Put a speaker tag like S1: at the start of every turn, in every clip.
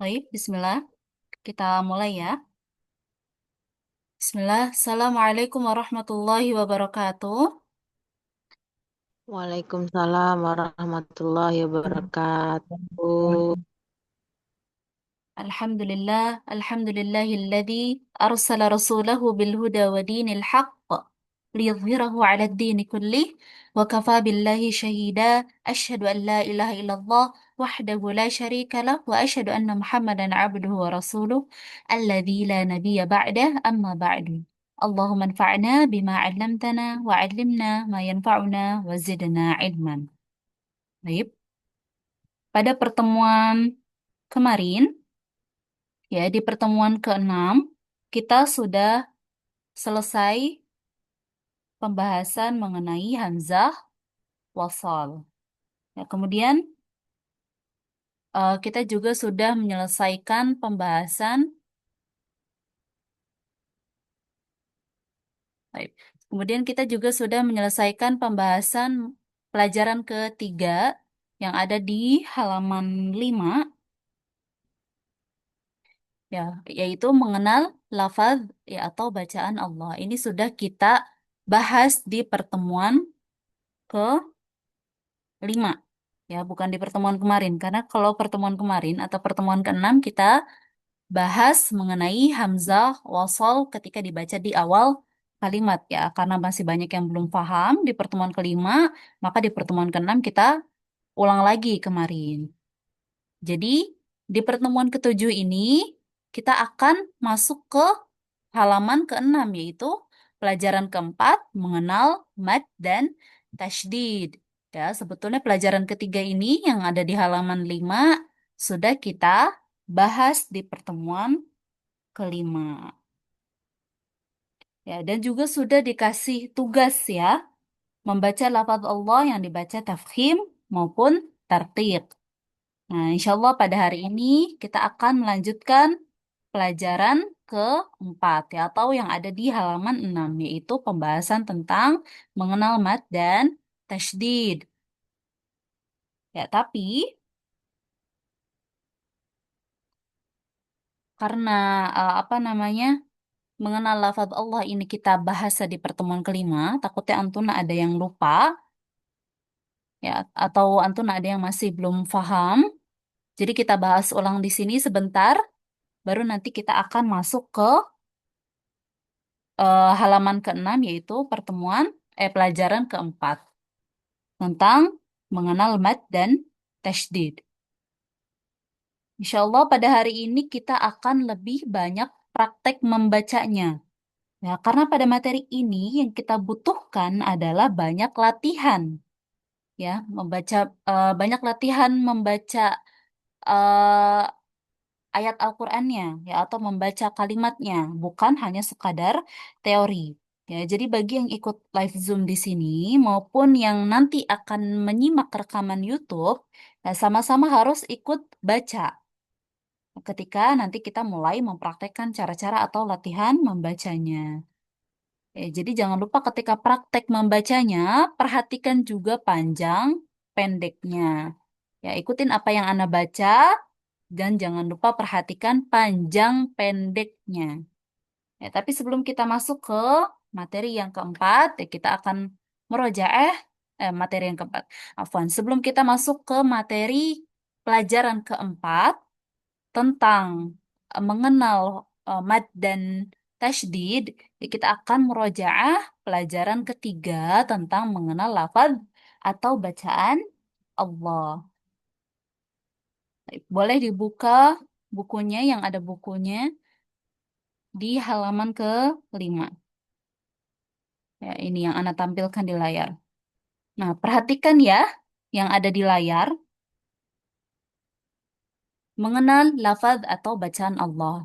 S1: Baik, bismillah. Kita mulai ya. Bismillah. Assalamualaikum warahmatullahi wabarakatuh.
S2: Waalaikumsalam warahmatullahi wabarakatuh.
S1: Alhamdulillahilladzi arsala rasulahu bil huda wa dinil haqq liyudhhirahu 'ala ad-din kullih wa kafa billahi shahida. Asyhadu an la ilaha illallah wahdahu la syarika lah wa asyhadu anna Muhammadan 'abduhu wa rasuluh alladzi la nabiyya ba'dah amma ba'du. Allahumma anfa'na bima 'allamtana wa 'allimna ma yanfa'una wa zidna ilman. Baik, pada pertemuan kemarin, ya, di pertemuan ke-6, kita sudah selesai pembahasan mengenai hamzah wasal. Ya, kemudian kita juga sudah menyelesaikan pembahasan. Baik. Kemudian kita juga sudah menyelesaikan pembahasan pelajaran ketiga yang ada di halaman 5, ya, yaitu mengenal lafaz ya atau bacaan Allah. Ini sudah kita bahas di pertemuan ke-5. Ya, bukan di pertemuan kemarin. Karena kalau pertemuan kemarin atau pertemuan ke-6 kita bahas mengenai hamzah wasal ketika dibaca di awal kalimat ya. Karena masih banyak yang belum paham di pertemuan ke-5, maka di pertemuan ke-6 kita ulang lagi kemarin. Jadi, di pertemuan ke-7 ini kita akan masuk ke halaman ke-6, yaitu pelajaran keempat mengenal mad dan tasydid. Ya, sebetulnya pelajaran ketiga ini yang ada di halaman 5 sudah kita bahas di pertemuan ke-5. Ya, dan juga sudah dikasih tugas ya, membaca lafaz Allah yang dibaca tafkhim maupun tartiq. Nah, insya Allah pada hari ini kita akan melanjutkan pelajaran keempat ya, atau yang ada di halaman 6, yaitu pembahasan tentang mengenal mad dan tasydid. Ya, tapi karena apa namanya, mengenal lafaz Allah ini kita bahas di pertemuan ke-5, takutnya antuna ada yang lupa ya, atau antuna ada yang masih belum paham. Jadi kita bahas ulang di sini sebentar, baru nanti kita akan masuk ke halaman ke-6, yaitu pelajaran keempat tentang mengenal mad dan tasydid. Insya Allah pada hari ini kita akan lebih banyak praktek membacanya. Ya, karena pada materi ini yang kita butuhkan adalah banyak latihan. Ya, banyak latihan membaca eh, ayat Al-Qur'annya ya, atau membaca kalimatnya, bukan hanya sekadar teori. Ya, jadi bagi yang ikut live Zoom di sini maupun yang nanti akan menyimak rekaman YouTube, ya, sama-sama harus ikut baca ketika nanti kita mulai mempraktekkan cara-cara atau latihan membacanya. Jadi jangan lupa ketika praktek membacanya, perhatikan juga panjang pendeknya. Ya, ikutin apa yang Anda baca dan jangan lupa perhatikan panjang pendeknya. Ya, tapi sebelum kita masuk ke materi yang keempat, ya kita akan materi yang keempat. Afwan, sebelum kita masuk ke materi pelajaran keempat tentang mengenal mad dan tasydid, ya kita akan murojaah pelajaran ketiga tentang mengenal lafaz atau bacaan Allah. Boleh dibuka bukunya yang ada bukunya di halaman ke-5. Ya, ini yang Anda tampilkan di layar. Nah, perhatikan ya yang ada di layar, mengenal lafaz atau bacaan Allah.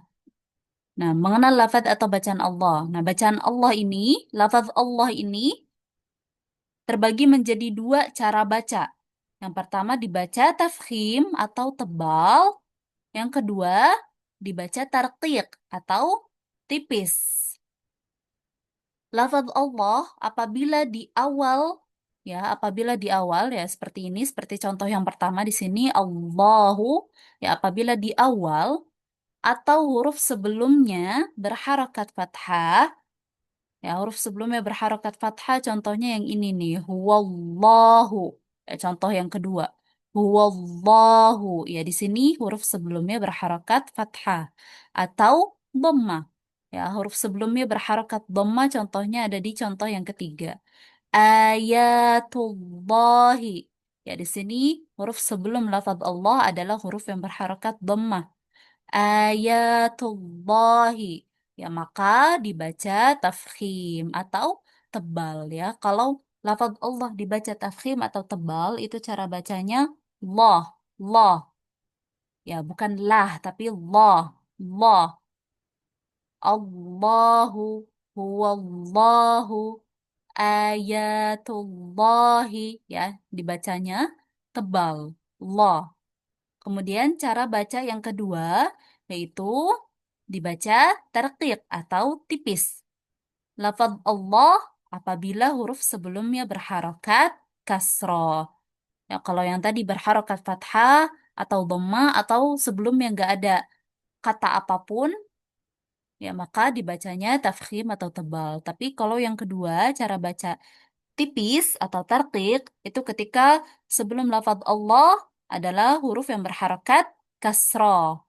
S1: Nah, mengenal lafaz atau bacaan Allah. Nah, bacaan Allah ini, lafaz Allah ini terbagi menjadi dua cara baca. Yang pertama dibaca tafkhim atau tebal. Yang kedua dibaca tarqiq atau tipis. Lafaz Allah apabila di awal ya apabila di awal ya seperti ini, seperti contoh yang pertama di sini Allahu, ya apabila di awal atau huruf sebelumnya berharakat fathah, ya huruf sebelumnya berharakat fathah, contohnya yang ini nih, huwallahu. Ya, contoh yang kedua, huwallahu. Ya di sini huruf sebelumnya berharakat fathah atau dhammah. Ya huruf sebelumnya berharakat dhammah, contohnya ada di contoh yang ketiga. Ayatullahi. Ya di sini huruf sebelum lafaz Allah adalah huruf yang berharakat dhammah. Ayatullahi. Ya, maka dibaca tafkhim atau tebal ya. Kalau lafaz Allah dibaca tafkhim atau tebal itu cara bacanya Allah, Allah. Ya, bukan lah tapi Allah, Allah. Allahu huwallahu ayatullahi ya, dibacanya tebal. Allah. Kemudian cara baca yang kedua yaitu dibaca terqiq atau tipis. Lafaz Allah apabila huruf sebelumnya berharokat kasroh. Ya, kalau yang tadi berharokat fathah atau dhamma atau sebelumnya nggak ada kata apapun, ya maka dibacanya tafkhim atau tebal. Tapi kalau yang kedua cara baca tipis atau tarqiq itu ketika sebelum lafaz Allah adalah huruf yang berharokat kasroh.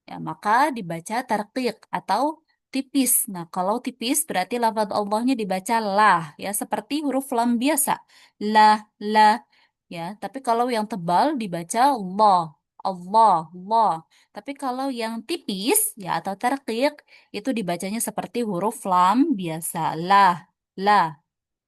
S1: Ya, maka dibaca tarqiq atau tipis. Nah, kalau tipis berarti lafaz Allahnya dibaca lah, ya seperti huruf lam biasa. Lah, lah, ya. Tapi kalau yang tebal dibaca Allah, Allah, Allah. Tapi kalau yang tipis, ya atau tarqiq, itu dibacanya seperti huruf lam biasa. Lah, lah.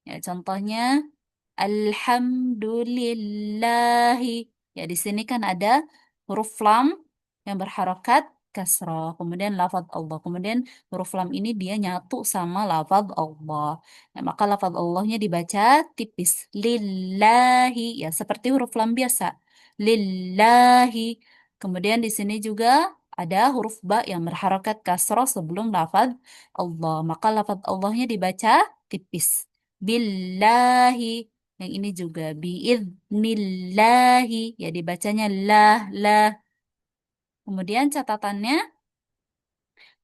S1: Ya, contohnya Alhamdulillahi. Ya, di sini kan ada huruf lam yang berharokat kasroh. Kemudian lafaz Allah. Kemudian huruf lam ini dia nyatu sama lafaz Allah. Nah, maka lafaz Allahnya dibaca tipis. Lillahi. Ya, seperti huruf lam biasa. Lillahi. Kemudian di sini juga ada huruf ba yang berharokat kasroh sebelum lafaz Allah. Maka lafaz Allahnya dibaca tipis. Billahi. Yang ini juga biidnillahi. Ya dibacanya lah, lah. Kemudian catatannya,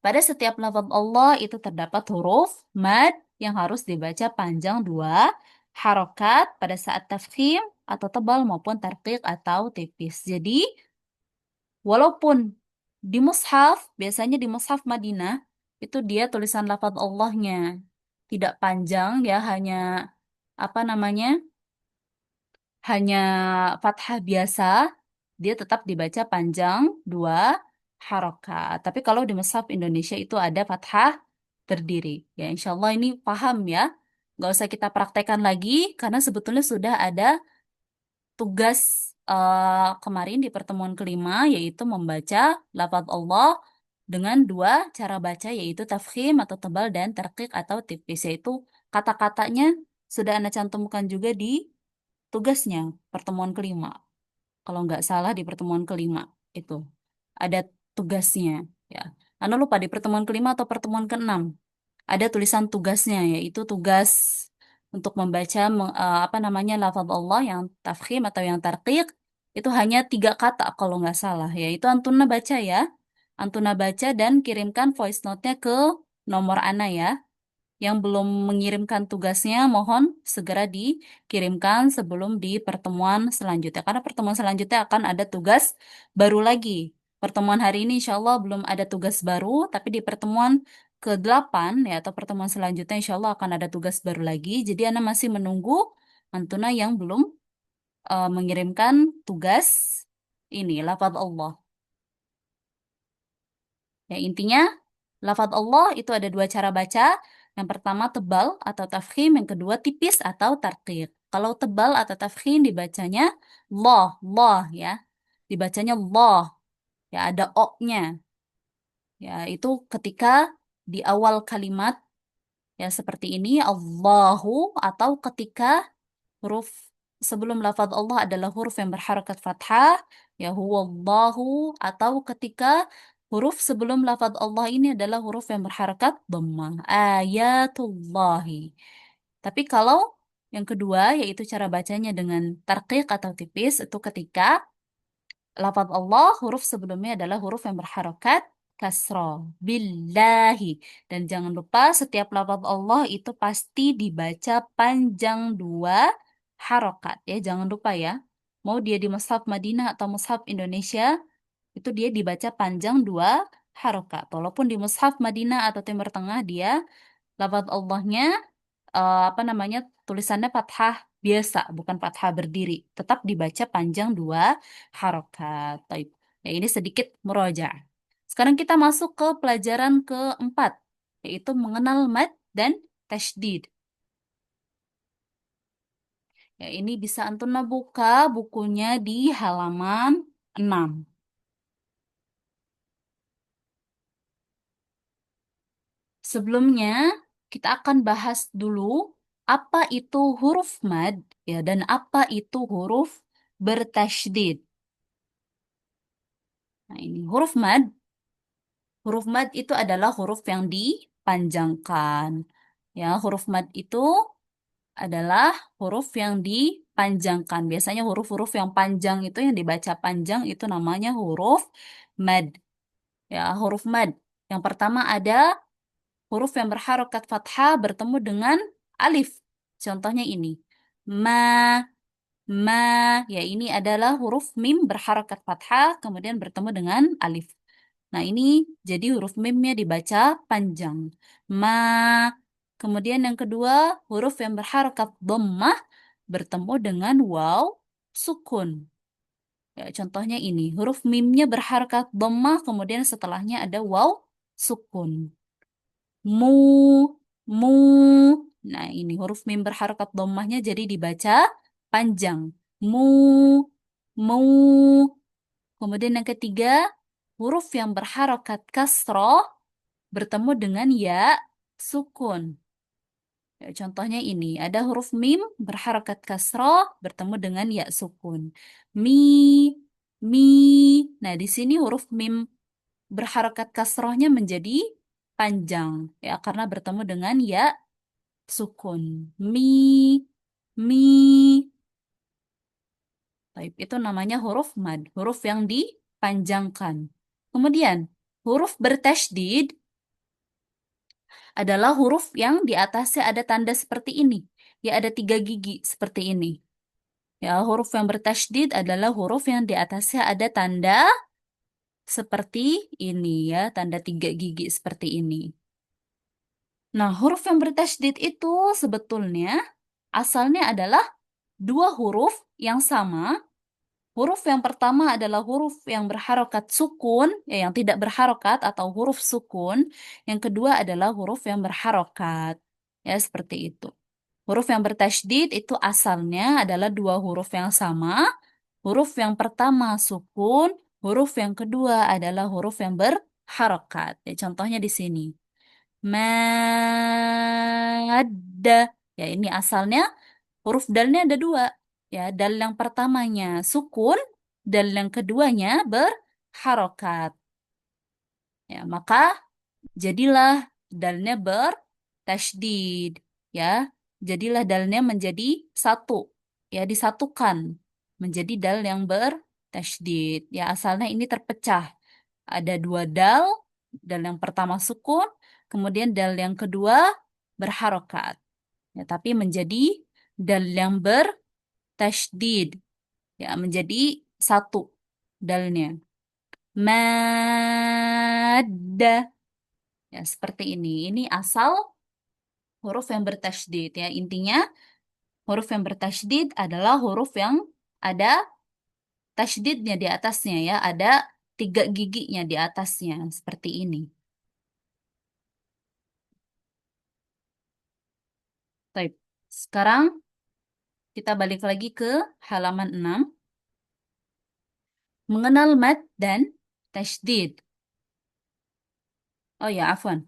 S1: pada setiap lafaz Allah itu terdapat huruf mad yang harus dibaca panjang dua harokat pada saat tafkhim atau tebal maupun tarqiq atau tipis. Jadi, walaupun di mushaf, biasanya di mushaf Madinah, itu dia tulisan lafaz Allahnya tidak panjang ya, hanya apa namanya? Hanya fathah biasa, dia tetap dibaca panjang dua harokat. Tapi kalau di mushaf Indonesia itu ada fathah berdiri. Ya, insya Allah ini paham ya. Nggak usah kita praktekkan lagi, karena sebetulnya sudah ada tugas kemarin di pertemuan kelima, yaitu membaca lafaz Allah dengan dua cara baca, yaitu tafkhim atau tebal dan terqiq atau tipis, yaitu kata-katanya sudah Anda cantumkan juga di tugasnya pertemuan kelima. Kalau nggak salah di pertemuan kelima itu ada tugasnya ya. Anda lupa di pertemuan kelima atau pertemuan keenam ada tulisan tugasnya, yaitu tugas untuk membaca apa namanya lafaz Allah yang tafkhim atau yang tarqiq itu hanya 3 kata kalau nggak salah, yaitu Antuna baca ya. Antuna baca dan kirimkan voice note-nya ke nomor Ana ya. Yang belum mengirimkan tugasnya, mohon segera dikirimkan sebelum di pertemuan selanjutnya. Karena pertemuan selanjutnya akan ada tugas baru lagi. Pertemuan hari ini insya Allah belum ada tugas baru, tapi di pertemuan ke-8 ya atau pertemuan selanjutnya insya Allah akan ada tugas baru lagi. Jadi Anda masih menunggu Antuna yang belum mengirimkan tugas ini, lafaz Allah. Ya, intinya lafaz Allah itu ada dua cara baca. Yang pertama tebal atau tafkhim, yang kedua tipis atau tarqiq. Kalau tebal atau tafkhim dibacanya Allah, Allah ya. Dibacanya Allah, ya ada o-nya. Ya, itu ketika di awal kalimat ya seperti ini Allahu, atau ketika huruf sebelum lafaz Allah adalah huruf yang berharakat fathah, ya huwallahu, atau ketika huruf sebelum lafaz Allah ini adalah huruf yang berharakat dhammah, ayatullahi. Tapi kalau Yang kedua, yaitu cara bacanya dengan tarqiq atau tipis, itu ketika lafaz Allah, huruf sebelumnya adalah huruf yang berharokat kasroh. Billahi. Dan jangan lupa setiap lafaz Allah itu pasti dibaca panjang dua harokat. Ya, jangan lupa ya. Mau dia di mushaf Madinah atau mushaf Indonesia, itu dia dibaca panjang dua harokat. Walaupun di mushaf Madinah atau Timur Tengah dia lafaz Allahnya apa namanya tulisannya fathah biasa, bukan fathah berdiri. Tetap dibaca panjang dua harokat. Taib. Ya, ini sedikit murojaah. Sekarang kita masuk ke pelajaran keempat, yaitu mengenal mad dan tasydid. Ya, ini bisa antum buka bukunya di halaman 6. Sebelumnya, kita akan bahas dulu apa itu huruf mad ya dan apa itu huruf bertasydid. Nah, ini huruf mad. Huruf mad itu adalah huruf yang dipanjangkan. Ya, huruf mad itu adalah huruf yang dipanjangkan. Biasanya huruf-huruf yang panjang itu yang dibaca panjang itu namanya huruf mad. Ya, huruf mad. Yang pertama ada huruf yang berharokat fathah bertemu dengan alif. Contohnya ini. Ma, ma, ya ini adalah huruf mim berharokat fathah kemudian bertemu dengan alif. Nah, ini jadi huruf mimnya dibaca panjang. Ma. Kemudian yang kedua, huruf yang berharokat dhammah bertemu dengan waw sukun. Ya, contohnya ini, huruf mimnya berharokat dhammah, kemudian setelahnya ada waw sukun. Mu, mu. Nah, ini huruf mim berharokat dhammahnya jadi dibaca panjang. Mu, mu. Kemudian yang ketiga, huruf yang berharokat kasroh bertemu dengan ya sukun. Ya, contohnya ini, ada huruf mim berharokat kasroh bertemu dengan ya sukun. Mi, mi. Nah, di sini huruf mim berharokat kasrohnya menjadi panjang, ya karena bertemu dengan ya sukun. Mi, mi. Baik, itu namanya huruf mad, huruf yang dipanjangkan. Kemudian, huruf bertasydid adalah huruf yang di atasnya ada tanda seperti ini. Ya, ada 3 gigi seperti ini. Ya, huruf yang bertasydid adalah huruf yang di atasnya ada tanda seperti ini ya, tanda 3 gigi seperti ini. Nah, huruf yang bertasydid itu sebetulnya asalnya adalah dua huruf yang sama. Huruf yang pertama adalah huruf yang berharokat sukun, ya, yang tidak berharokat atau huruf sukun. Yang kedua adalah huruf yang berharokat. Ya, seperti itu. Huruf yang bertasydid itu asalnya adalah dua huruf yang sama. Huruf yang pertama sukun, huruf yang kedua adalah huruf yang berharokat. Ya, contohnya di sini. Madda. Ya, ini asalnya huruf dalnya ada dua. Ya, dal yang pertamanya sukun, dal yang keduanya berharokat. Ya, maka jadilah dalnya bertasydid. Ya, jadilah dalnya menjadi satu. Ya, disatukan menjadi dal yang bertasydid. Ya, asalnya ini terpecah. Ada dua dal, dal yang pertama sukun, kemudian dal yang kedua berharokat. Ya, tapi menjadi dal yang bertasydid. Ya, menjadi satu dalnya. Madda. Ya, seperti ini. Ini asal huruf yang bertasydid ya. Intinya huruf yang bertasydid adalah huruf yang ada tasydidnya di atasnya ya. Ada 3 giginya di atasnya. Seperti ini. Baik. Sekarang kita balik lagi ke halaman 6. Mengenal mad dan tasydid. Oh ya, afwan.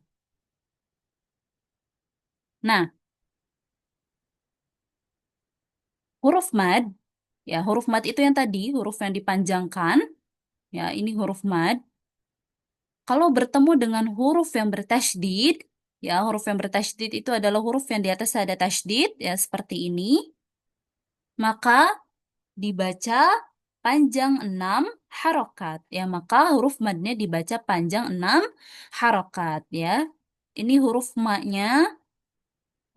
S1: Nah, huruf mad, ya huruf mad itu yang tadi, huruf yang dipanjangkan. Ya, ini huruf mad. Kalau bertemu dengan huruf yang bertasydid, Ya, huruf yang bertasydid itu adalah huruf yang di atas ada tasydid, ya seperti ini. Maka dibaca panjang 6 harokat. Ya, maka huruf madnya dibaca panjang 6 harokat. Ya, ini huruf maknya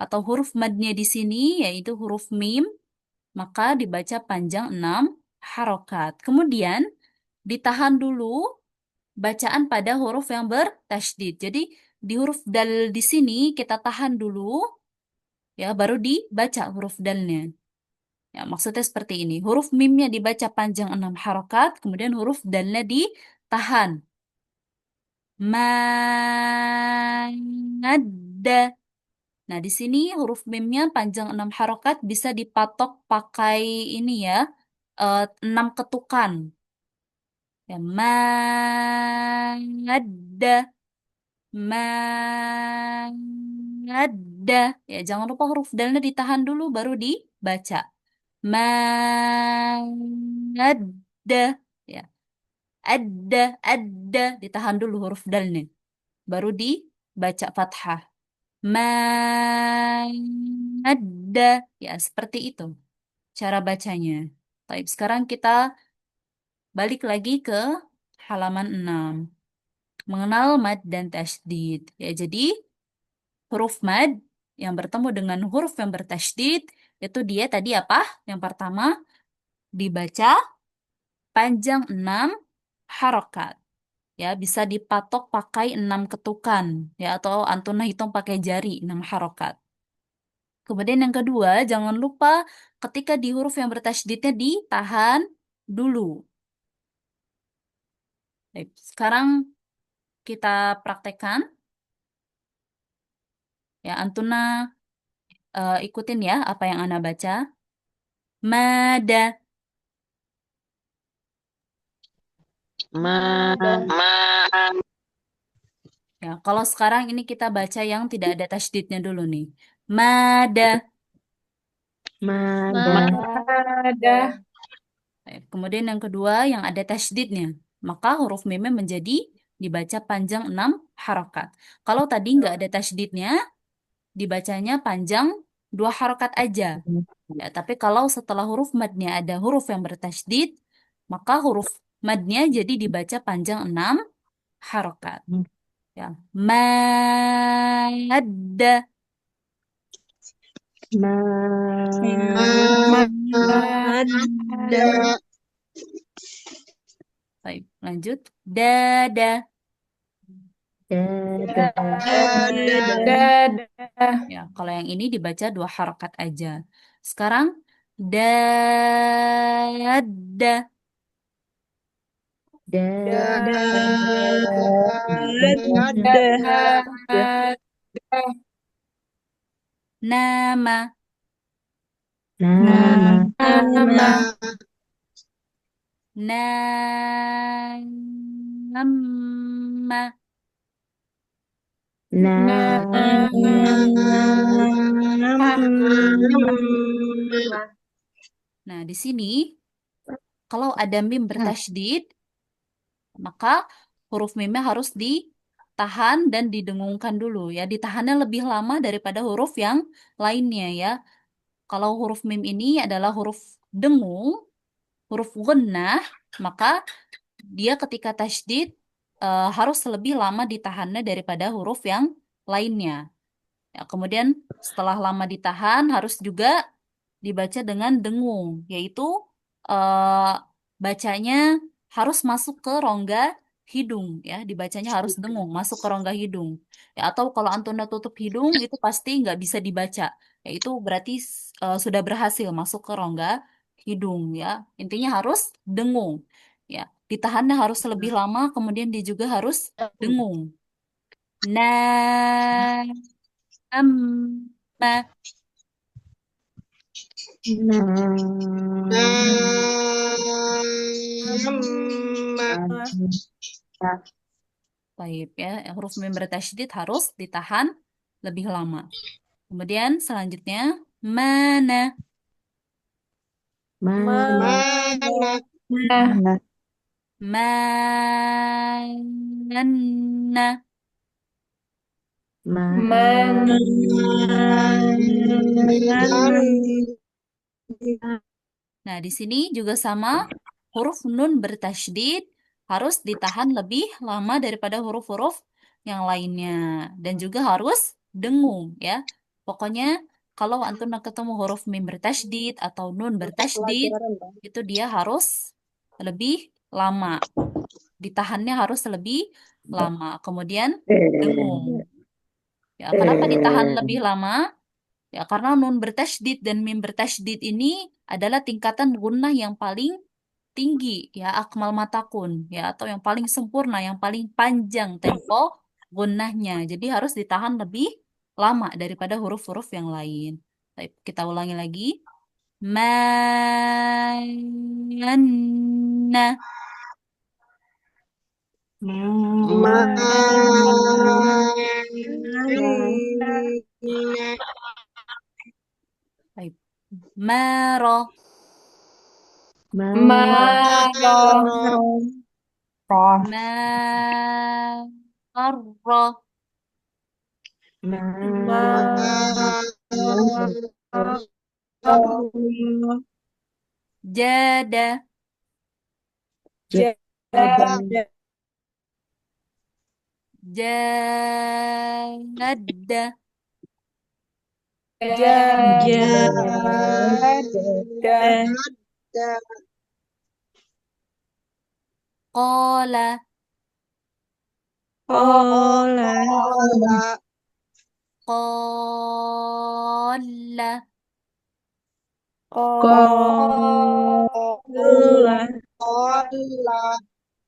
S1: atau huruf madnya di sini yaitu huruf mim, maka dibaca panjang 6 harokat. Kemudian ditahan dulu bacaan pada huruf yang bertasydid. Jadi di huruf dal di sini kita tahan dulu, ya baru dibaca huruf dalnya. Ya, maksudnya seperti ini. Huruf mimnya dibaca panjang 6 harokat, kemudian huruf dalnya ditahan. Mada. Nah, di sini huruf mimnya panjang 6 harokat bisa dipatok pakai ini ya, 6 ketukan. Ya, mada. Mada. Ya, jangan lupa huruf dalnya ditahan dulu baru dibaca. Mada. Ya, ada. Ditahan dulu huruf dalnya. Baru dibaca fathah. Mada. Ya, seperti itu cara bacanya. Baik, sekarang kita balik lagi ke halaman 6. Mengenal mad dan tasydid. Ya, jadi huruf mad yang bertemu dengan huruf yang bertasydid itu dia tadi apa? Yang pertama dibaca panjang 6 harokat. Ya, bisa dipatok pakai 6 ketukan ya atau antuna hitung pakai jari 6 harokat. Kemudian yang kedua, jangan lupa ketika di huruf yang bertasydidnya ditahan dulu. Baik, sekarang kita praktekkan ya antuna ikutin ya apa yang Ana baca. Mada.
S2: Ma,
S1: Ya, kalau sekarang ini kita baca yang tidak ada tasydidnya dulu nih. Mada.
S2: mada,
S3: Mada.
S1: Baik, kemudian yang kedua yang ada tasydidnya. Maka huruf mimnya menjadi dibaca panjang 6 harokat. Kalau tadi nggak ada tasydidnya, dibacanya panjang 2 harokat aja. Ya, tapi kalau setelah huruf madnya ada huruf yang bertasydid, maka huruf madnya jadi dibaca panjang 6 harokat. Ya, mada.
S2: ma,
S3: Mada.
S1: Baik, lanjut. Dada.
S2: dada,
S3: Dadah.
S1: Ya, kalau yang ini dibaca 2 harokat aja. Sekarang dada.
S3: Dadah.
S1: Nama.
S2: nama,
S3: Nama.
S1: Nama.
S3: Nama.
S1: Nah, di sini kalau ada mim bertasydid, maka huruf mimnya harus ditahan dan didengungkan dulu ya. Ditahannya lebih lama daripada huruf yang lainnya ya. Kalau huruf mim ini adalah huruf dengung, huruf gunnah, maka dia ketika tasydid harus lebih lama ditahannya daripada huruf yang lainnya. Ya, kemudian setelah lama ditahan harus juga dibaca dengan dengung, yaitu eh, bacanya harus masuk ke rongga hidung, ya, dibacanya harus dengung, masuk ke rongga hidung. Ya, atau kalau antuna tutup hidung itu pasti nggak bisa dibaca, yaitu berarti sudah berhasil masuk ke rongga hidung, ya. Intinya harus dengung, ya. Ditahannya harus lebih lama, kemudian dia juga harus dengung. Nah, Baik ya, huruf mim bertasydid harus ditahan lebih lama. Kemudian selanjutnya mana,
S2: mana,
S3: Mana.
S1: mana,
S2: Man.
S1: Nah, di sini juga sama, huruf nun bertasydid harus ditahan lebih lama daripada huruf-huruf yang lainnya. Dan juga harus dengung, ya. Pokoknya, kalau antum ketemu huruf mim bertasydid atau nun bertasydid, itu dia harus lebih lama. Ditahannya harus lebih lama. Kemudian, dengung. Ya, kenapa ditahan lebih lama? Ya, karena nun bertasydid dan mim bertasydid ini adalah tingkatan gunnah yang paling tinggi, ya, akmal matakun, ya, atau yang paling sempurna, yang paling panjang tempo gunnahnya. Jadi harus ditahan lebih lama daripada huruf-huruf yang lain. Baik, kita ulangi lagi. Manna. Baik. Maro. Marro. Jada. Jada. Kola. Kola.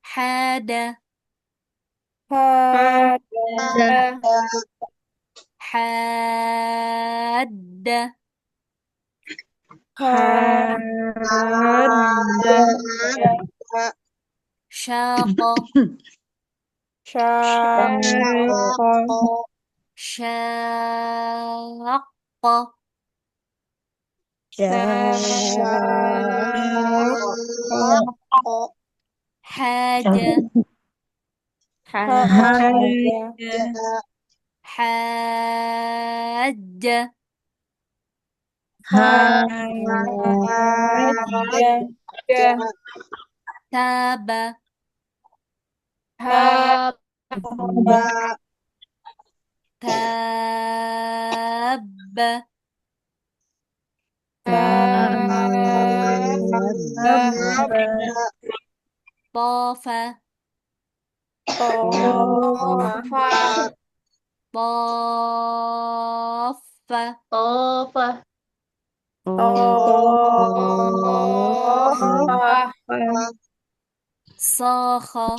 S1: Hada. Hadda. Syaqa. Syaqqa. Haja. Hajja. Taba. Tabba. Tofa. Tofa. Sakha.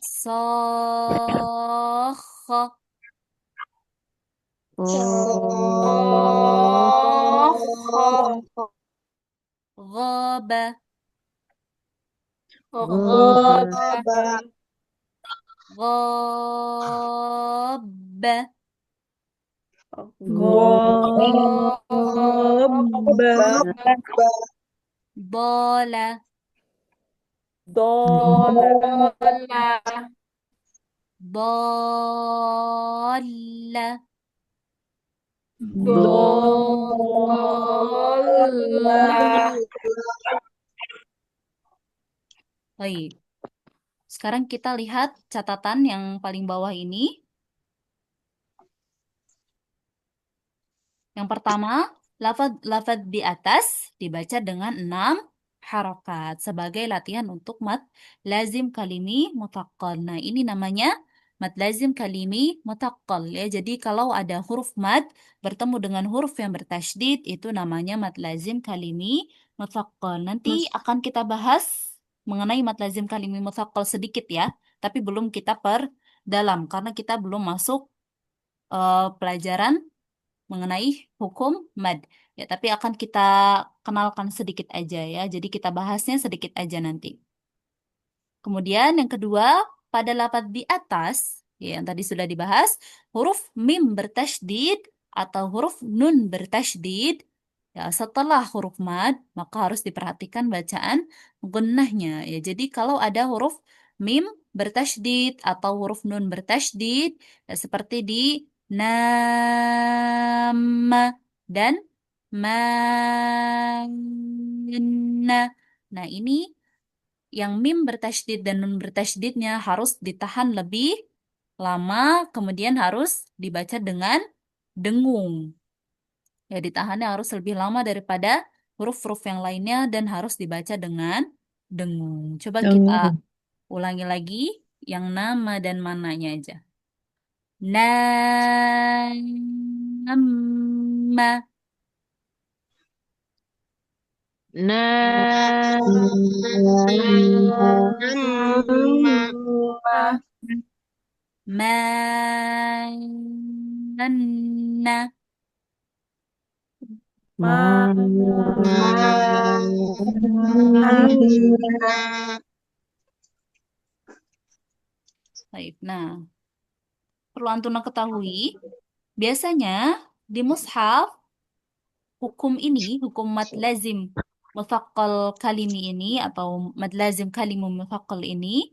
S1: Sakha. Ghaba. Ghabba. Bola. Bola. Baik. Sekarang kita lihat catatan yang paling bawah ini. Yang pertama, lafaz di atas dibaca dengan 6 harokat sebagai latihan untuk mad lazim kalimi mutaqqal. Nah, ini namanya mad lazim kalimi mutaqqal, ya. Jadi kalau ada huruf mad bertemu dengan huruf yang bertasydid itu namanya mad lazim kalimi mutaqqal. Nanti akan kita bahas mengenai mad lazim kalimi mutaqqal sedikit, ya. Tapi belum kita perdalam karena kita belum masuk pelajaran mengenai hukum mad. Ya, tapi akan kita kenalkan sedikit aja, ya. Jadi kita bahasnya sedikit aja nanti. Kemudian yang kedua, pada lafaz di atas, ya, yang tadi sudah dibahas, huruf mim bertasydid atau huruf nun bertasydid, ya, setelah huruf mad, maka harus diperhatikan bacaan gunnahnya, ya. Jadi kalau ada huruf mim bertasydid atau huruf nun bertasydid, ya, seperti di nam dan manna. Nah, ini yang mim bertasydid dan nun bertasydidnya harus ditahan lebih lama, kemudian harus dibaca dengan dengung. Ya, ditahannya harus lebih lama daripada huruf-huruf yang lainnya dan harus dibaca dengan dengung. Coba kita ulangi lagi yang nama dan mananya aja. Nama,
S3: Nama.
S1: manna.
S3: Mana.
S1: Baik, nah, perlu antuna ketahui, biasanya di mushaf hukum ini, hukum mad lazim muthaqqal kalimi ini atau mad lazim kalimu muthaqqal ini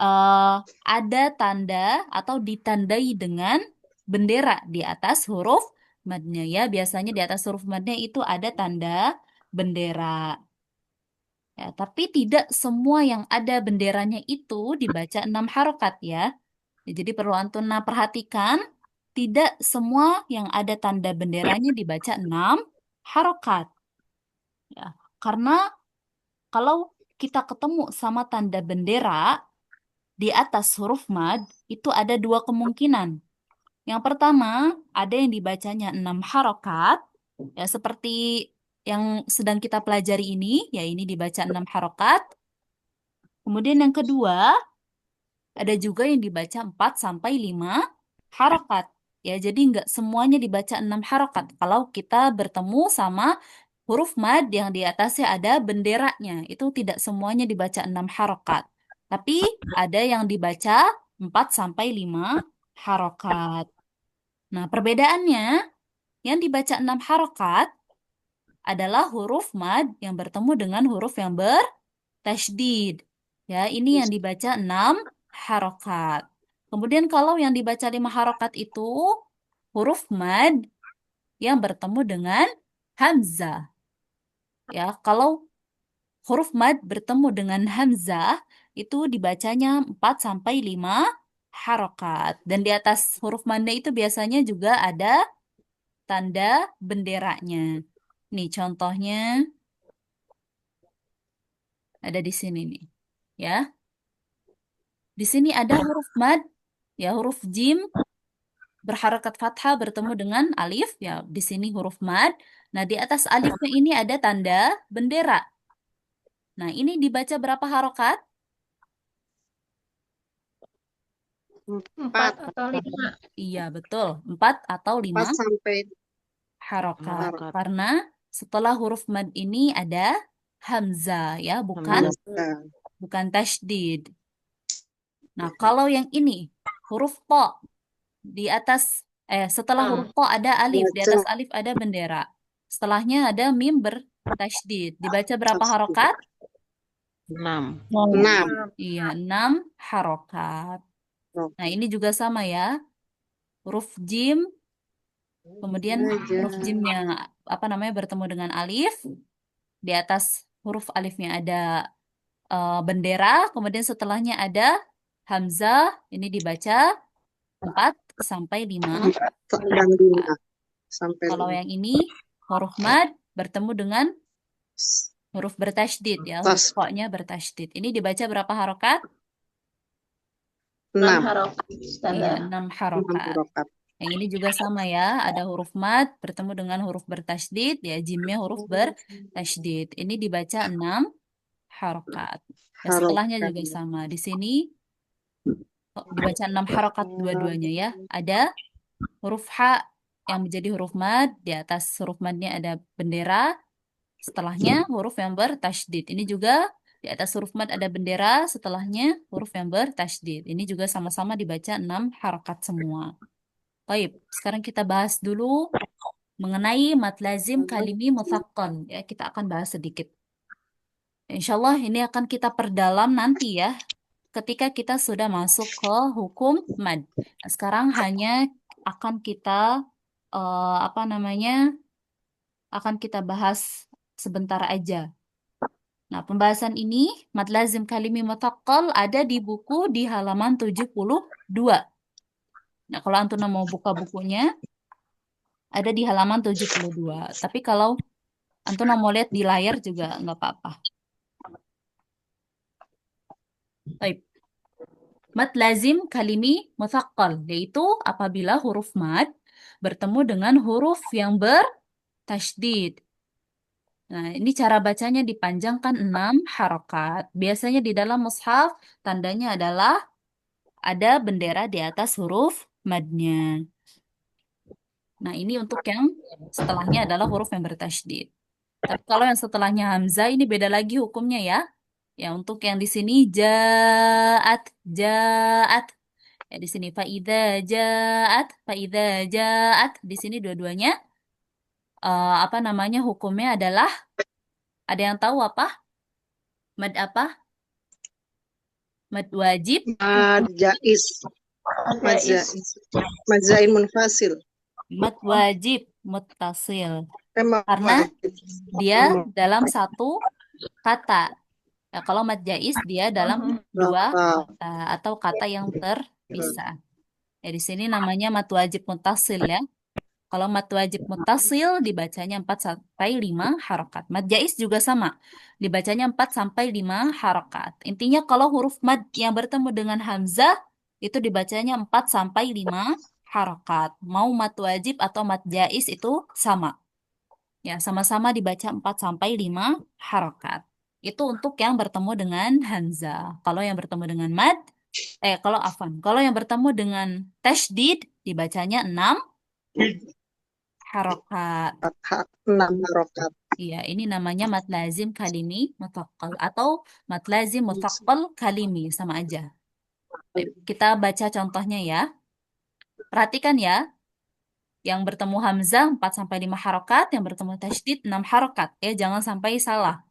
S1: eh, ada tanda atau ditandai dengan bendera di atas huruf madnya, ya. Biasanya di atas huruf madnya itu ada tanda bendera. Ya, tapi tidak semua yang ada benderanya itu dibaca 6 harokat, ya. Ya, jadi perlu antuna perhatikan, tidak semua yang ada tanda benderanya dibaca 6 harokat. Ya, karena kalau kita ketemu sama tanda bendera di atas huruf mad, itu ada dua kemungkinan. Yang pertama, ada yang dibacanya 6 harokat, ya seperti yang sedang kita pelajari ini, ya ini dibaca 6 harokat. Kemudian yang kedua, ada juga yang dibaca 4 sampai 5 harokat. Ya, jadi nggak semuanya dibaca 6 harokat. Kalau kita bertemu sama huruf mad yang di atasnya ada benderanya, itu tidak semuanya dibaca 6 harokat. Tapi ada yang dibaca 4 sampai 5 harokat. Nah, perbedaannya, yang dibaca 6 harokat adalah huruf mad yang bertemu dengan huruf yang bertasydid. Ya, ini yang dibaca 6 harokat. Kemudian kalau yang dibaca 5 harokat itu huruf mad yang bertemu dengan hamzah. Ya, kalau huruf mad bertemu dengan hamzah itu dibacanya 4 sampai 5 harokat. Dan di atas huruf madnya itu biasanya juga ada tanda benderanya. Nih contohnya ada di sini nih. Ya. Di sini ada huruf mad, ya huruf jim berharakat fathah bertemu dengan alif, ya di sini huruf mad. Nah, di atas alifnya ini ada tanda bendera. Nah, ini dibaca berapa harokat?
S3: 4 atau 5.
S1: Iya, betul. 4 atau 5
S3: 4 sampai
S1: harokat.
S2: Harokat.
S1: Karena setelah huruf mad ini ada hamzah, ya, bukan
S2: Hamzah.
S1: bukan tasydid. Nah, kalau yang ini huruf to di atas setelah huruf to ada alif, di atas alif ada bendera. Setelahnya ada mim bertasydid. Dibaca berapa harokat?
S2: 6.
S3: 6.
S1: Iya, 6 harokat. Nah, ini juga sama ya. Huruf jim, kemudian huruf jimnya apa namanya bertemu dengan alif. Di atas huruf alifnya ada bendera, kemudian setelahnya ada hamzah. Ini dibaca 4 sampai 5
S3: Dan 5 sampai
S1: Kalau
S3: 5.
S1: yang ini huruf mad bertemu dengan huruf bertasydid, ya, huruf ko-nya bertasydid. Ini dibaca berapa harokat?
S3: 6
S1: Iya, 6 harokat.
S3: harokat.
S1: Yang ini juga sama ya, ada huruf mad bertemu dengan huruf bertasydid, ya jimnya huruf bertasydid. Ini dibaca 6 harokat. Ya, setelahnya juga sama. Di sini dibaca 6 harokat dua-duanya ya. Ada huruf ha yang menjadi huruf mad, di atas huruf madnya ada bendera, setelahnya huruf yang bertasydid. Ini juga di atas huruf mad ada bendera, setelahnya huruf yang bertasydid. Ini juga sama-sama dibaca 6 harokat semua. Baik, sekarang kita bahas dulu mengenai mad lazim kalimi muthaqqal. Ya, kita akan bahas sedikit. Insya Allah ini akan kita perdalam nanti ya ketika kita sudah masuk ke hukum mad. Nah, sekarang hanya akan kita apa namanya? Akan kita bahas sebentar aja. Nah, pembahasan ini mad lazim kalimi mutaqqal ada di buku di halaman 72. Nah, kalau Antuna mau buka bukunya ada di halaman 72. Tapi kalau Antuna mau lihat di layar juga nggak apa-apa. Baik. Mad lazim kalimi muthaqqal, yaitu apabila huruf mad bertemu dengan huruf yang bertasydid. Nah, ini cara bacanya dipanjangkan 6 harokat. Biasanya di dalam mushaf tandanya adalah ada bendera di atas huruf madnya. Nah, ini untuk yang setelahnya adalah huruf yang bertasydid. Tapi kalau yang setelahnya hamzah ini beda lagi hukumnya ya. Ya, untuk yang di sini jaat, jaat. Ya, di sini faidza jaat. Di sini dua-duanya apa namanya hukumnya adalah ada yang tahu apa? Mad apa? Mad wajib,
S3: Mad jais. Mad jais. Mad zain munfasil.
S1: mad wajib muttasil.
S3: Emang
S1: Karena
S3: wajib.
S1: dia dalam satu kata. Ya, kalau mad jais dia dalam dua
S3: Berapa?
S1: kata atau kata yang terpisah. Ya, di sini namanya mad wajib muttasil ya. Kalau mad wajib muttasil dibacanya 4 sampai 5 harokat. Mad jais juga sama. Dibacanya 4 sampai 5 harokat. Intinya kalau huruf mad yang bertemu dengan hamzah itu dibacanya 4 sampai 5 harokat. Mau mad wajib atau mad jais itu sama. Ya, sama-sama dibaca 4 sampai 5 harokat. Itu untuk yang bertemu dengan hamzah. Kalau yang bertemu dengan mad, kalau yang bertemu dengan tasydid dibacanya 6 harokat.
S3: 6 harokat.
S1: Iya, ini namanya mad lazim kalimi muthaqqal atau mad lazim muthaqqal kalimi sama aja. Baik, kita baca contohnya ya. Perhatikan ya, yang bertemu hamzah 4 sampai 5 harokat, yang bertemu tasydid 6 harokat. Ya, jangan sampai salah.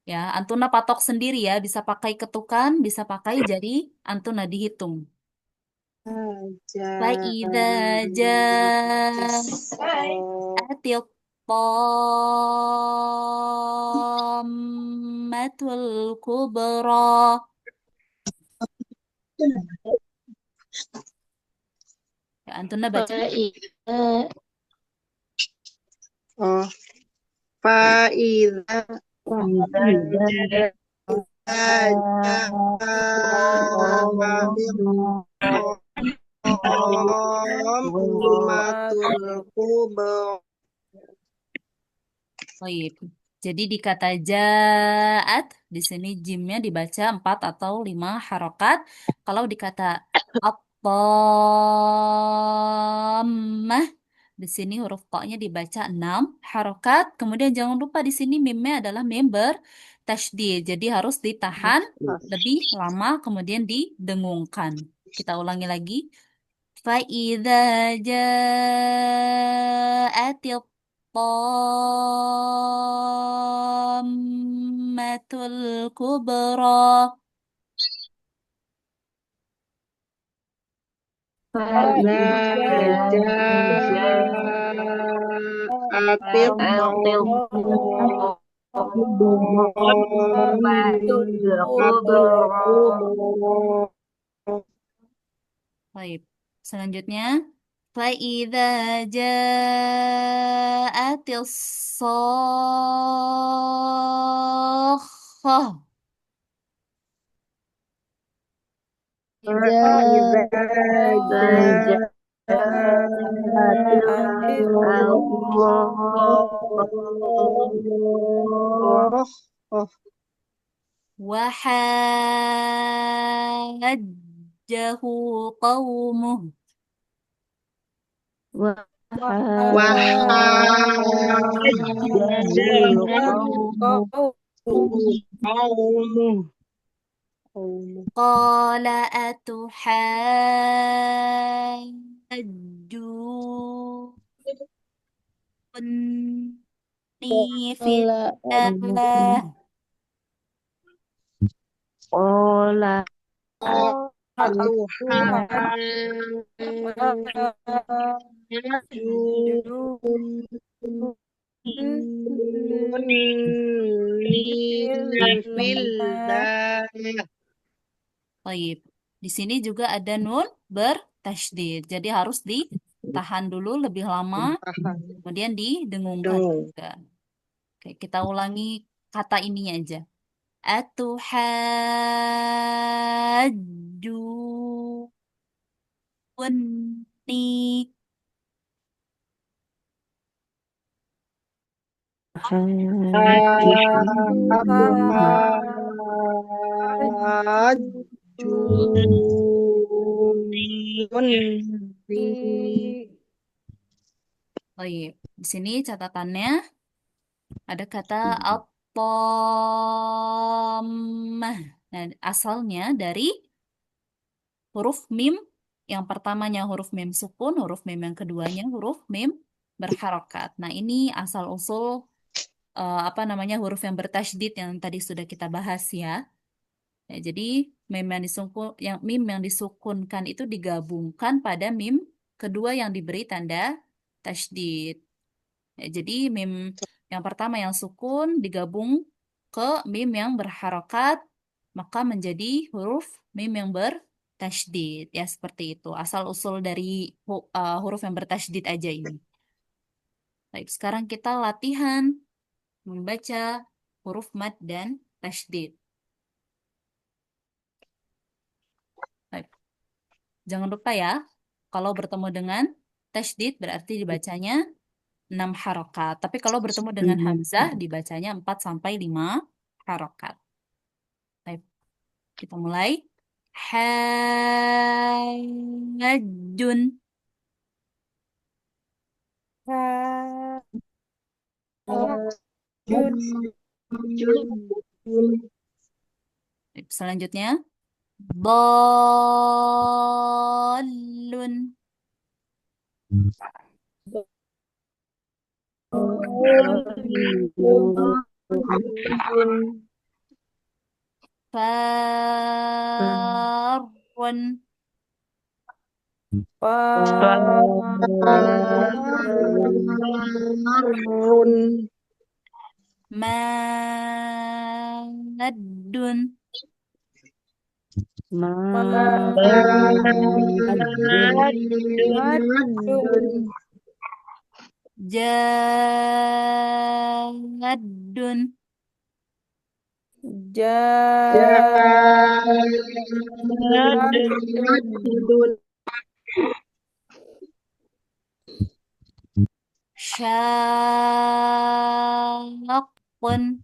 S1: Ya, Antuna patok sendiri ya, bisa pakai ketukan, bisa pakai jari Antuna dihitung. Fa'idza ja'atil tammatul kubra. Ya, Antuna baca.
S3: Oh, faida matul kubra.
S1: Baik. Jadi di kata ja'at, di sini jimnya dibaca 4 atau 5 harokat. Kalau di kata at-tammah, di sini huruf to-nya dibaca 6 harokat. Kemudian jangan lupa di sini mimnya adalah mim bertasydid. Jadi harus ditahan lebih lama, kemudian didengungkan. Kita ulangi lagi. فإذا جاءت الطامة الكبرى
S3: Faida ja'atil tammatul kubra.
S1: Baik. Selanjutnya فإذا جاءت الصاخة
S3: Faida ja'atil oh,
S1: وحاجه قومه
S3: wahajjahu qaumuh.
S1: قال أتحاجوني في الله Baik. Di sini juga ada nun bertasydid. Jadi harus ditahan dulu lebih lama, kemudian didengungkan juga. Oke, kita ulangi kata ini aja. Atuhajjuni. Baik. Di sini catatannya ada kata at-tammah. Nah, asalnya dari huruf mim yang pertamanya huruf mim sukun, huruf mim yang keduanya huruf mim berharokat. Nah, ini asal-usul apa namanya huruf yang bertasydid yang tadi sudah kita bahas ya. Ya, jadi mim yang disukunkan itu digabungkan pada mim kedua yang diberi tanda tasydid. Ya, jadi mim yang pertama yang sukun digabung ke mim yang berharokat, maka menjadi huruf mim yang bertasydid. Ya, seperti itu. Asal usul dari huruf yang bertasydid aja ini. Baik, sekarang kita latihan membaca huruf mad dan tasydid. Baik, jangan lupa ya, kalau bertemu dengan tasydid berarti dibacanya 6 harokat. Tapi kalau bertemu dengan hamzah dibacanya 4 sampai 5 harokat. Baik, kita mulai. Hajjun. Baik, selanjutnya. Dallun. Farun. Maddun. Jaddun. Syaqqun.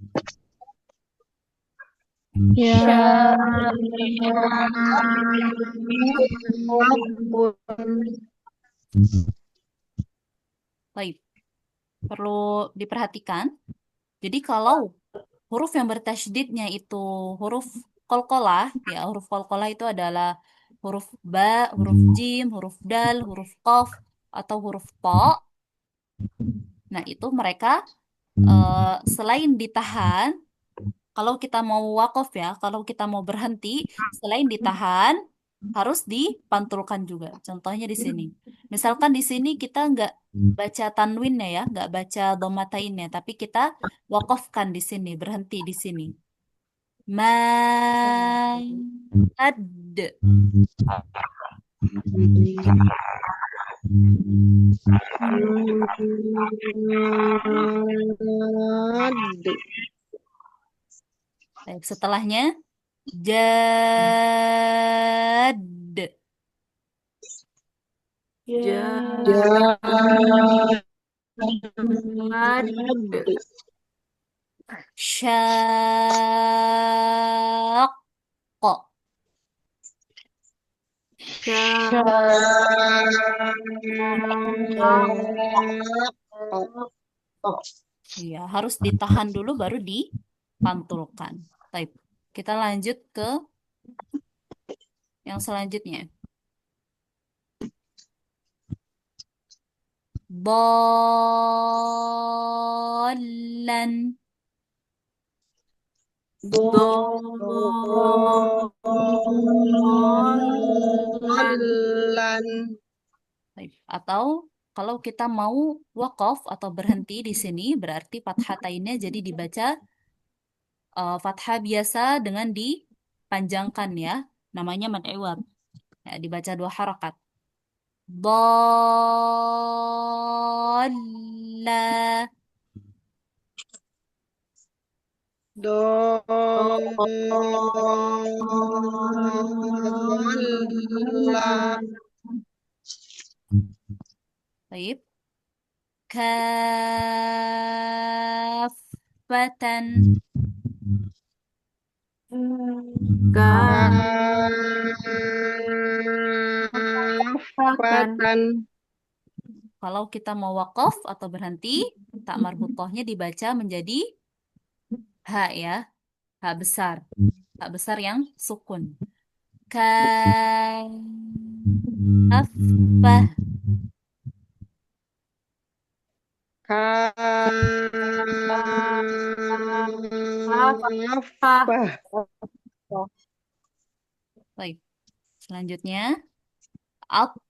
S1: Baik, perlu diperhatikan. Jadi kalau huruf yang bertasydidnya itu huruf qalqalah, ya huruf qalqalah itu adalah huruf ba, huruf jim, huruf dal, huruf qaf, atau huruf ta. Nah, itu mereka selain ditahan, kalau kita mau wakaf ya, kalau kita mau berhenti, selain ditahan, harus dipantulkan juga. Contohnya di sini. Misalkan di sini kita nggak baca tanwinnya ya, nggak baca domatainnya, tapi kita wakafkan di sini, berhenti di sini. Mad. Baik, setelahnya jad. Syaq. Iya, harus ditahan dulu baru dipantulkan. Baik, kita lanjut ke yang selanjutnya. Bolan.
S4: Dolan.
S3: Dolan.
S1: Baik. Atau kalau kita mau wakaf atau berhenti di sini berarti fathatainnya jadi dibaca fathah biasa dengan dipanjangkan ya. Namanya mad iwad. Ya, dibaca dua harakat. Dolla.
S3: Dola.
S1: Baik. Kafatan.
S4: Kafatan.
S3: Kafatan.
S1: Kalau kita mau wakaf atau berhenti, tak marbutohnya dibaca menjadi ha ya, ha besar. Ha besar yang sukun. Kafah.
S3: Kafah.
S1: Baik. Selanjutnya, at-tammah.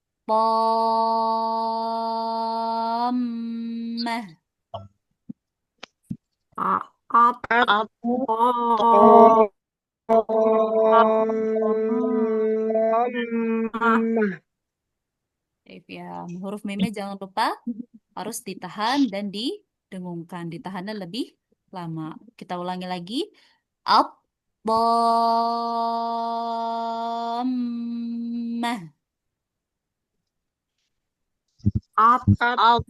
S4: At.
S2: At.
S4: Oh.
S1: Baik, ya, huruf mimnya jangan lupa harus ditahan dan didengungkan. Ditahannya lebih lama. Kita ulangi lagi. At-tammah.
S4: At.
S2: At.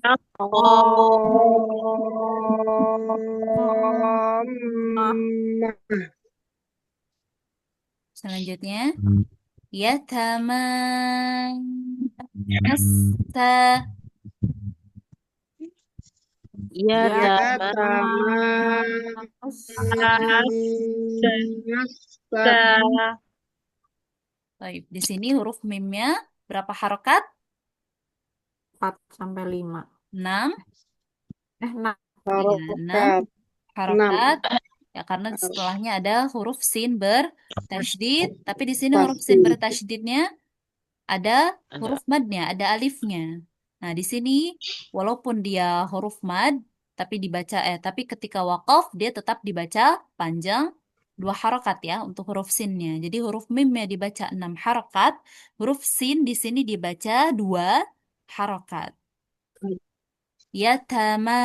S1: Selanjutnya, ya tamasta.
S2: Ya
S4: Ya.
S2: taman.
S3: Nasta.
S1: Baik, di sini huruf mimnya berapa harokat?
S4: 4 sampai 5.
S1: 6.
S4: 6.
S1: Iya, 6
S3: Harokat. 6.
S1: harokat. Ya, karena setelahnya ada huruf sin bertasydid. Tapi di sini huruf sin
S3: Pasti.
S1: bertasydidnya ada
S2: Ada.
S1: huruf madnya, ada alifnya. Nah, di sini walaupun dia huruf mad, tapi ketika wakaf dia tetap dibaca panjang dua harokat ya untuk huruf sinnya. Jadi huruf mimnya dibaca 6 harokat, huruf sin di sini dibaca 2 harokat. Yatamassa.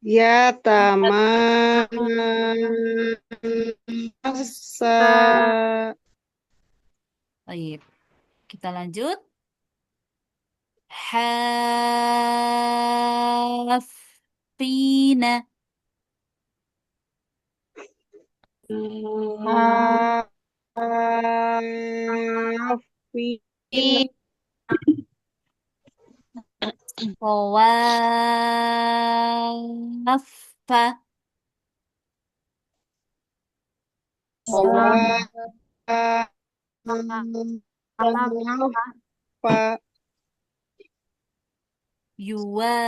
S3: Ya tamasa.
S1: Baik, kita lanjut. Hafina.
S3: Hafina.
S1: Wafa.
S3: Pak
S1: Yuwaduna.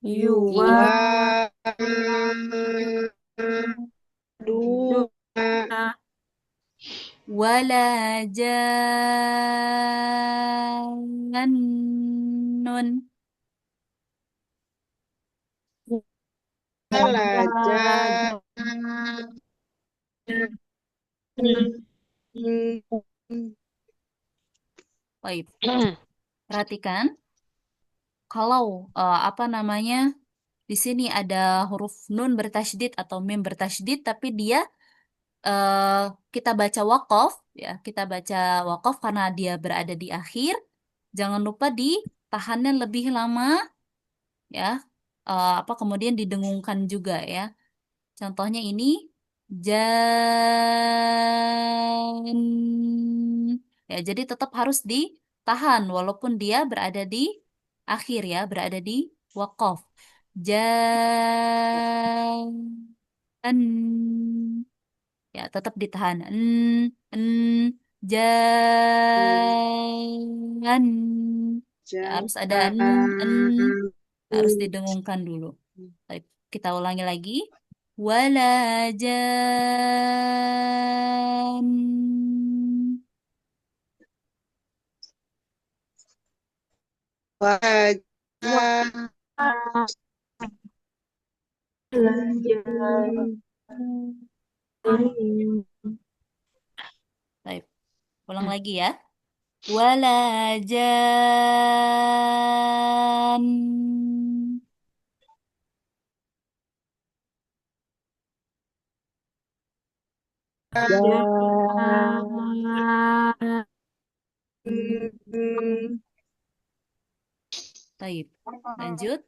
S4: Yuwa.
S3: dua
S1: Wala jannun.
S3: belajar
S1: Baik, perhatikan kalau apa namanya di sini ada huruf nun bertasydid atau mim bertasydid, tapi dia eh, kita baca wakaf ya, kita baca wakaf karena dia berada di akhir. Jangan lupa ditahannya lebih lama ya, apa kemudian didengungkan juga ya. Contohnya ini jan. Ya, jadi tetap harus ditahan walaupun dia berada di akhir ya, berada di wakaf. Jan. Ya, tetap ditahan. En, jan. Ya, harus ada en. Harus didengungkan dulu. Baik, kita ulangi lagi. Wala jan.
S3: Wajah.
S1: Baik, ulang lagi ya. Wala jan. Baik, lanjut.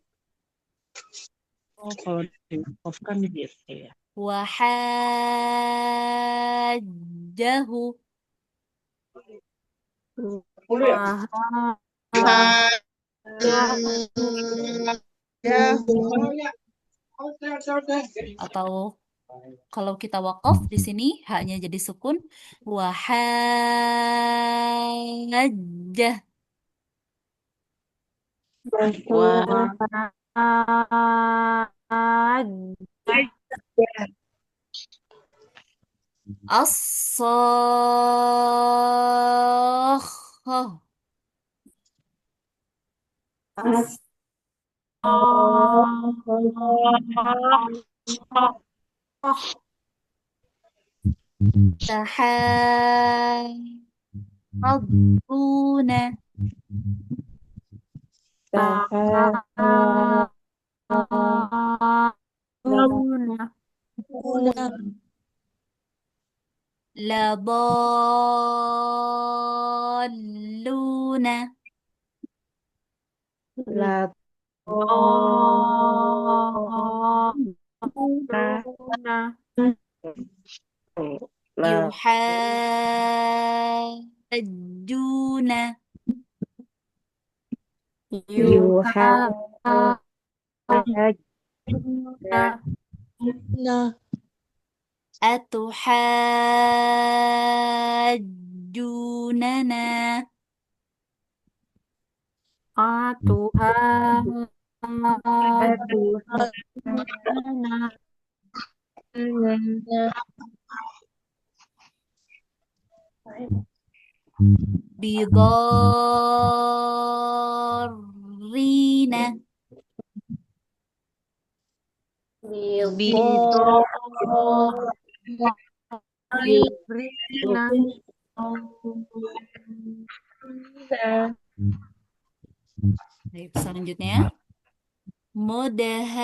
S2: Oh, kalau di off kan gitu ya.
S1: Wahajjahu. Atau kalau kita wakaf di sini haknya jadi sukun. Wahajjah.
S2: Wah,
S1: As-sakhah. Tahaduna. La dalluna.
S2: la la
S1: Yuhajjuna.
S2: yuha
S1: Atuhajjunana. Bidarrina. Baik, selanjutnya. Mudahammatan.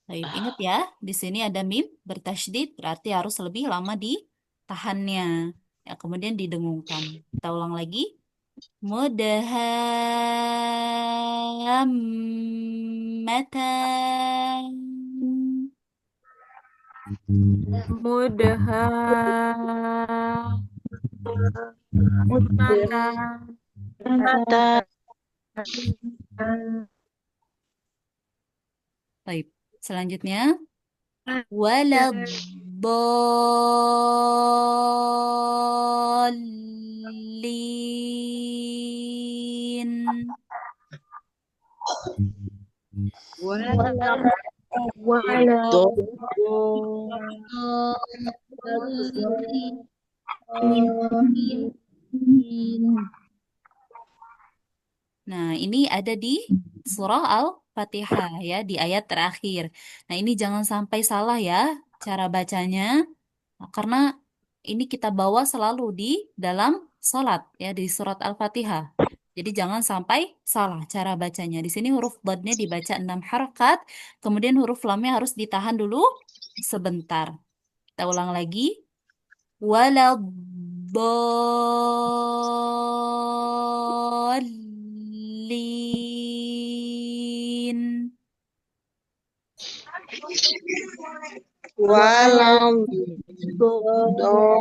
S1: Baik, ingat ya, di sini ada mim bertasydid, berarti harus lebih lama ditahannya. Ya, kemudian didengungkan. Kita ulang lagi. Mudahammatan. Baik, selanjutnya. Waladhdallin. Nah, ini ada di surah Al-Fatihah ya, di ayat terakhir. Nah, ini jangan sampai salah ya cara bacanya, karena ini kita bawa selalu di dalam sholat ya, di surat Al-Fatihah. Jadi jangan sampai salah cara bacanya. Di sini huruf dodnya dibaca 6 harakat, kemudian huruf lamnya harus ditahan dulu sebentar. Kita ulang lagi. Waladhdallin.
S3: walam dolli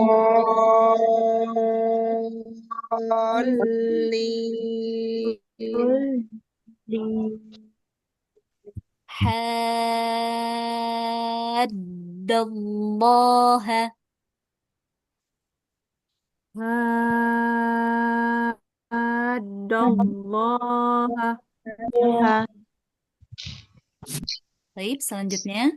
S1: Haddallaha.
S4: Haddallaha.
S1: Baik, selanjutnya.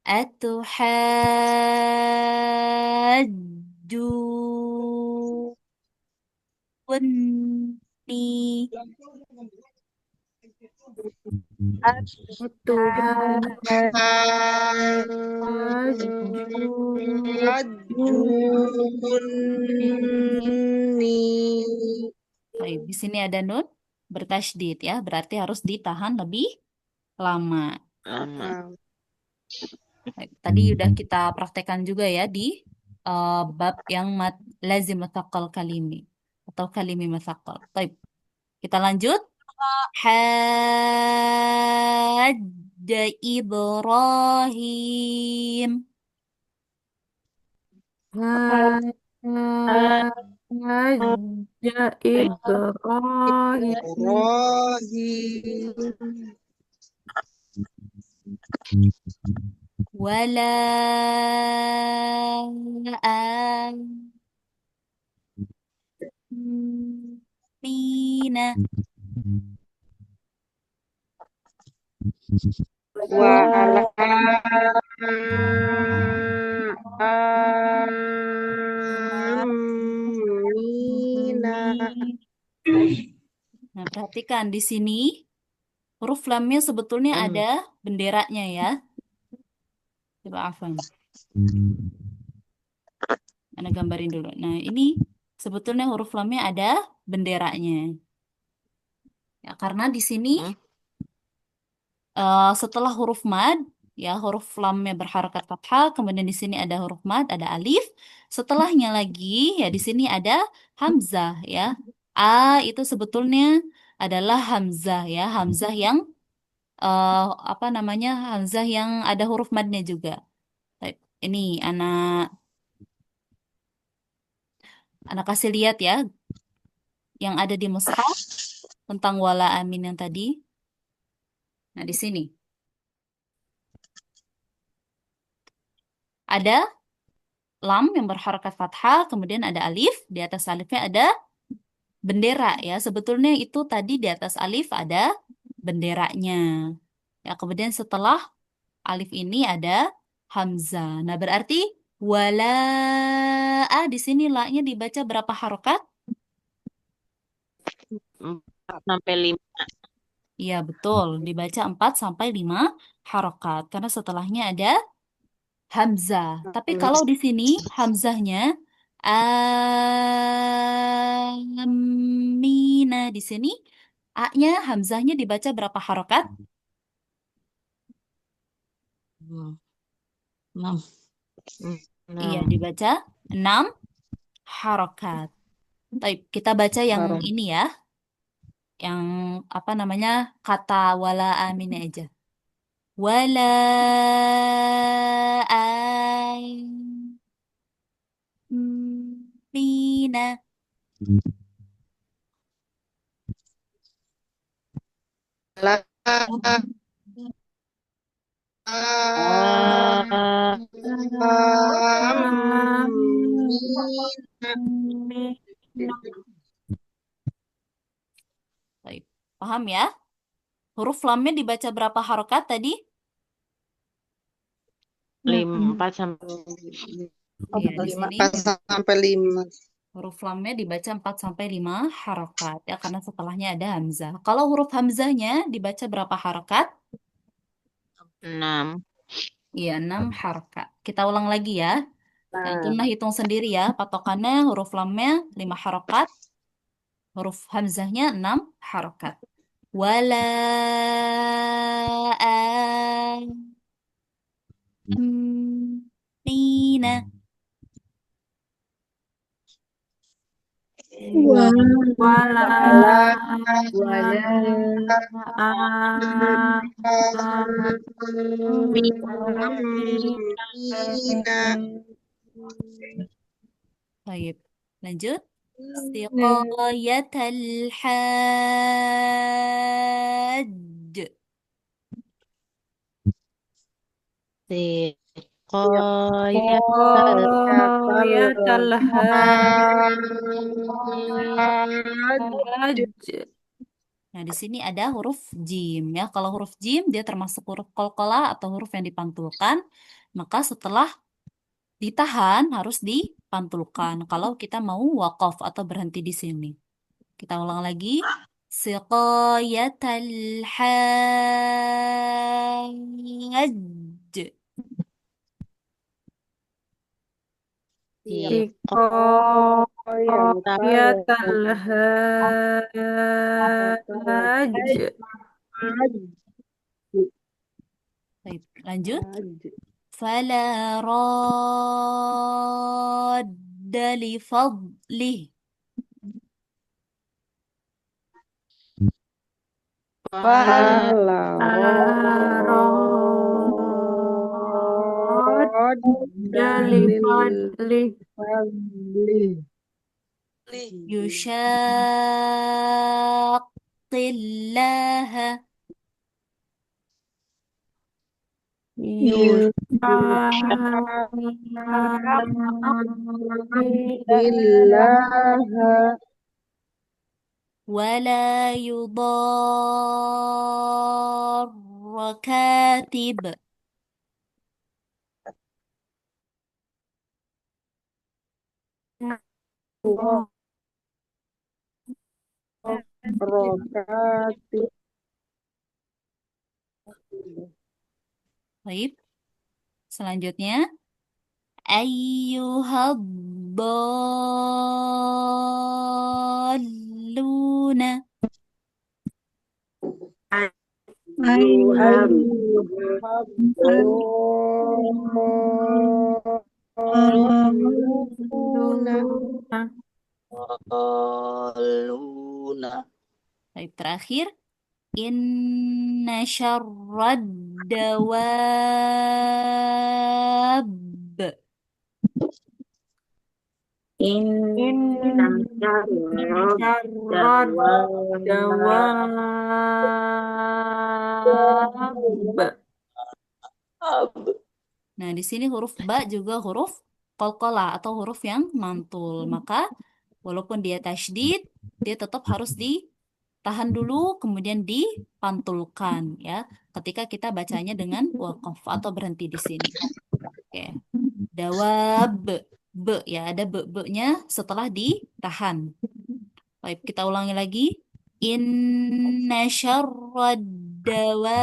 S1: Atuhajjunni
S4: Tuhan
S3: hajjunni.
S1: Baik, di sini ada nun bertasydid ya, berarti harus ditahan lebih lama.
S2: Lama.
S1: Baik, tadi udah kita praktekkan juga ya di bab yang lazim mutsaqal kalimi atau kalimi mutsaqal. Baik, kita lanjut. Hajja Ibrahim.
S4: Hajja Ibrahim
S3: Ibrahim
S1: Wala amina.
S3: wala amina.
S1: Nah, perhatikan di sini huruf lamnya sebetulnya ada benderanya ya. Coba Afan. Ana gambarin dulu. Nah, ini sebetulnya huruf lamnya ada benderanya. Ya, karena di sini setelah huruf mad, ya huruf lamnya berharakat fathah, kemudian di sini ada huruf mad, ada alif. Setelahnya lagi, ya di sini ada hamzah, ya. A itu sebetulnya adalah hamzah, ya, hamzah yang eh, apa namanya, hamzah yang ada huruf madnya juga. Baik, ini anak kasih lihat ya, yang ada di mushaf tentang wala amin yang tadi. Nah, di sini ada lam yang berharakat fathah, kemudian ada alif, di atas alifnya ada bendera ya. Sebetulnya itu tadi di atas alif ada benderanya. Ya, kemudian setelah alif ini ada hamzah. Nah, berarti wala'a di sini la-nya dibaca berapa harokat?
S2: 4 sampai 5.
S1: Iya, betul. Dibaca 4 sampai 5 harokat karena setelahnya ada hamzah. Tapi kalau di sini hamzahnya amina di sini a-nya hamzahnya dibaca berapa harokat?
S2: 6.
S1: Iya, dibaca 6 harokat. Baik, kita baca yang ini ya, yang apa namanya kata wala amina aja. Wala amina.
S3: La
S1: Baik, paham ya? Huruf lamnya dibaca berapa harokat tadi?
S2: 4 sampai
S1: Iya, di sini
S3: 4 sampai 5.
S1: huruf lamnya dibaca 4 sampai 5 harokat ya karena setelahnya ada hamzah. Kalau huruf hamzahnya dibaca berapa harokat?
S2: 6.
S1: Iya, 6 harokat. Kita ulang lagi ya. Yang tunah hitung sendiri ya. Patokannya huruf lamnya 5 harokat, huruf hamzahnya 6 harokat. Wala amina.
S4: wala
S3: ولا
S1: Baik, lanjut. Siqayatal hajj.
S2: Siqayat
S4: Qayatal hajj.
S1: Nah, di sini ada huruf jim ya. Kalau huruf jim dia termasuk huruf qalqalah atau huruf yang dipantulkan. Maka setelah ditahan harus dipantulkan. Kalau kita mau waqaf atau berhenti di sini. Kita ulang lagi. Siqayatal hajj.
S4: Qayatal hajj.
S1: Baik, lanjut. Fala radda li fadlih.
S4: Dari fadli
S1: Yushaqillaha. ولا يضار كاتب. Baik, selanjutnya ayyuhad-dalluna. Baik, terakhir inna syarrad dawab.
S4: Inna syarrad dawab.
S1: Nah, di sini huruf ba juga huruf qalqalah atau huruf yang mantul. Maka walaupun dia tasydid, dia tetap harus ditahan dulu kemudian dipantulkan ya. Ketika kita bacanya dengan waqaf atau berhenti di sini. Oke. Dawab be ya, ada be-nya setelah ditahan. Baik, kita ulangi lagi. Inna syarrad dawab.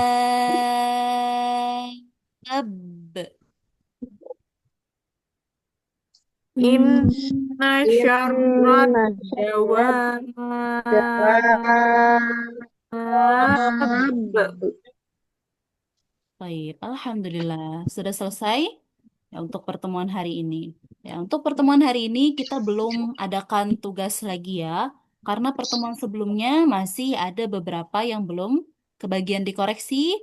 S4: Inna syarrad dawab.
S1: Baik, Alhamdulillah. Sudah selesai ya untuk pertemuan hari ini. Ya, untuk pertemuan hari ini kita belum adakan tugas lagi ya, karena pertemuan sebelumnya masih ada beberapa yang belum kebagian dikoreksi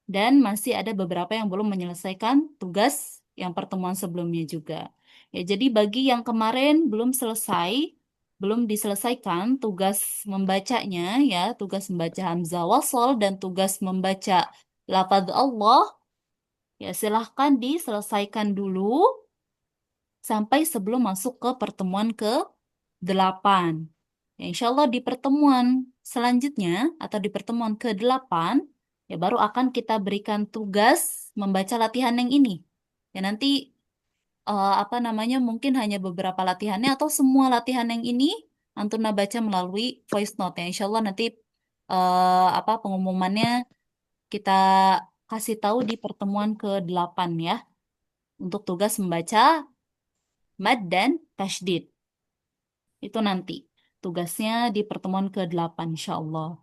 S1: dan masih ada beberapa yang belum menyelesaikan tugas yang pertemuan sebelumnya juga. Ya, jadi bagi yang kemarin belum selesai, belum diselesaikan tugas membacanya ya, tugas membaca hamzah wasal dan tugas membaca lafaz Allah, ya silahkan diselesaikan dulu sampai sebelum masuk ke pertemuan ke-8. Ya, insya Allah di pertemuan selanjutnya atau di pertemuan ke-8 ya baru akan kita berikan tugas membaca latihan yang ini. Ya nanti apa namanya mungkin hanya beberapa latihannya atau semua latihan yang ini Antuna baca melalui voice note ya. Insya Allah nanti apa pengumumannya kita kasih tahu di pertemuan ke-8 ya untuk tugas membaca mad dan tasydid. Itu nanti tugasnya di pertemuan ke-8 insya Allah.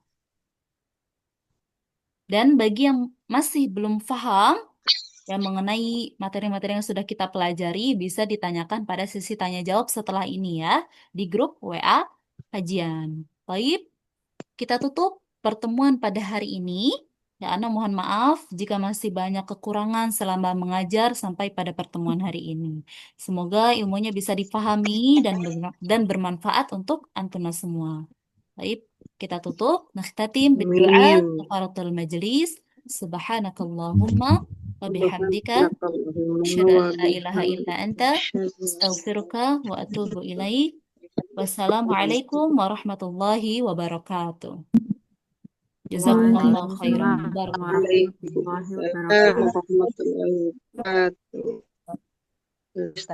S1: Dan bagi yang masih belum paham, yang mengenai materi-materi yang sudah kita pelajari bisa ditanyakan pada sesi tanya jawab setelah ini ya di grup WA kajian. Baik, kita tutup pertemuan pada hari ini. Ya, Ana mohon maaf jika masih banyak kekurangan selama mengajar sampai pada pertemuan hari ini. Semoga ilmunya bisa dipahami dan bermanfaat untuk antuna semua. Baik, kita tutup. Nakhtatim berdoa
S3: Amin.
S1: kafaratul majlis. Subhanakallahumma wa bihamdika
S3: Subhanakallahumma
S1: asyhadu an
S3: wa
S1: la ilaha illa anta
S3: bihamdika
S1: astaghfiruka wa atubu ilaik. Wassalamualaikum warahmatullahi wabarakatuh. Jazakumullah khairan.
S4: Waalaikumsalam
S1: Barakallahu.
S4: warahmatullahi
S3: Waalaikumsalam
S4: wabarakatuh.
S3: warahmatullahi wabarakatuh. Ustaz.